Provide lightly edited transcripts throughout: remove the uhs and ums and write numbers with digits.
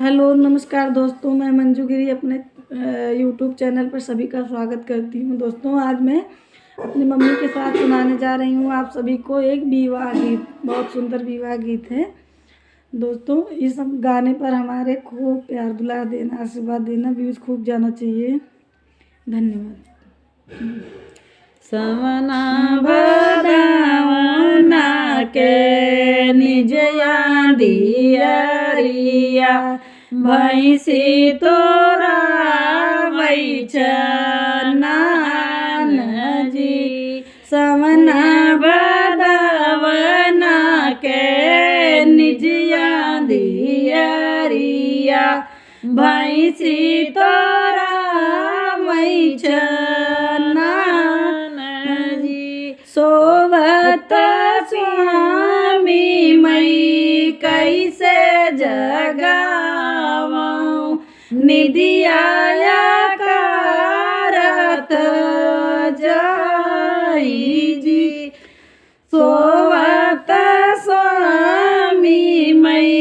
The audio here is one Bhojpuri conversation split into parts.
हेलो नमस्कार दोस्तों, मैं मंजू गिरी अपने यूट्यूब चैनल पर सभी का स्वागत करती हूँ। दोस्तों आज मैं अपनी मम्मी के साथ सुनाने जा रही हूँ आप सभी को एक विवाह गीत। बहुत सुंदर विवाह गीत है दोस्तों। इस गाने पर हमारे खूब प्यार दुलार देना, आशीर्वाद देना, व्यूज़ खूब जाना चाहिए। धन्यवाद। सवना बदावना के निजया दियरिया भैंसी तोरा बैचनान जी। सवना बदावना के निजया दियरिया भैंसी तोरा बैचनान सोवत स्वामी मई कैसे जगावूं निदिया कारत जाई जी। सोवत स्वामी मई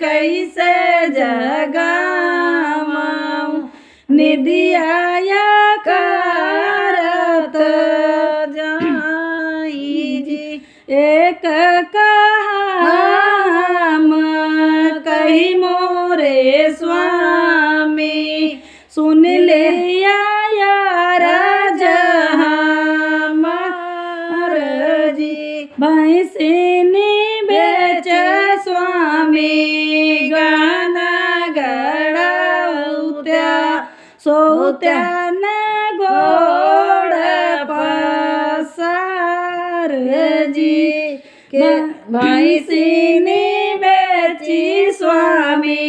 कैसे जगावूं निदिया कारत एक काम कही मोरे स्वामी सुन ले यार जहामार जी। भैंसिनी बेच स्वामी गाना गड़ाउत्या सोत्या न गोड़ पसार जी। भैंसिनी बेची स्वामी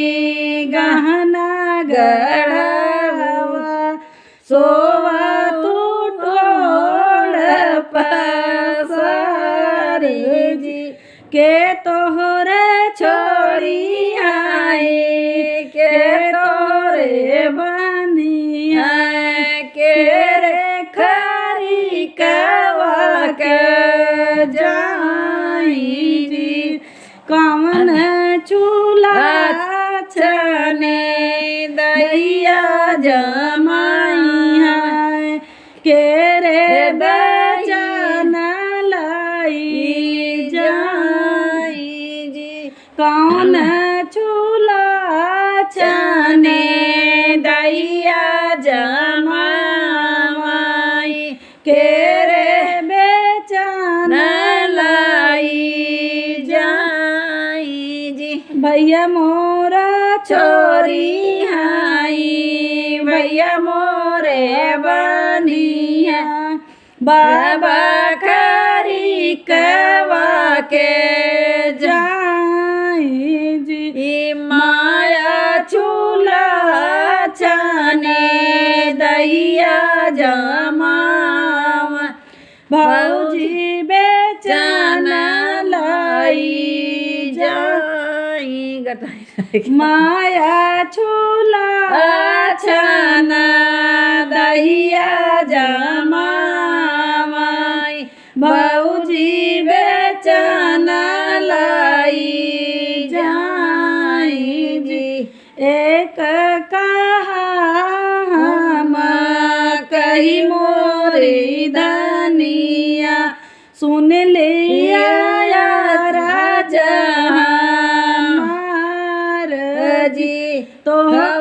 गहना गढ़ावा सोवा तू टोड़ पसार जी। के तोहरे छोड़ी आई के तोरे बनी है के रे खरी कवा के कौन चूल्हा छने दैया जमाई है के रे बेचन लाई जाई जी। कौन चूल्हा छने दैया जमाई के रे बेचन लाई भैया मोरा छोरी हाई भैया मोरे बनी है बाबा खरी कवा के जाई जी। माया चूल्हा छने दैया जमावा भौजी बेचन लाई माया चूल्हा छना दैया जमावाई भौजी बेचन लाई जाई जी। एक काम कही मोरी धनिया सुन लिया राजा तो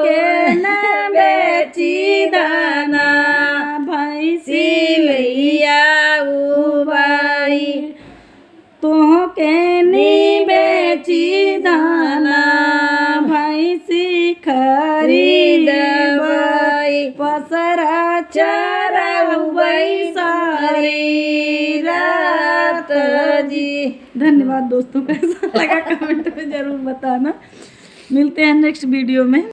के न बेची दाना भैंसी लिया भाई तो के नी बेची दाना भैंसी खरीद भाई पसरा चरवई सारी रात जी। धन्यवाद दोस्तों, कैसा लगा कमेंट में जरूर बताना। मिलते हैं नेक्स्ट वीडियो में।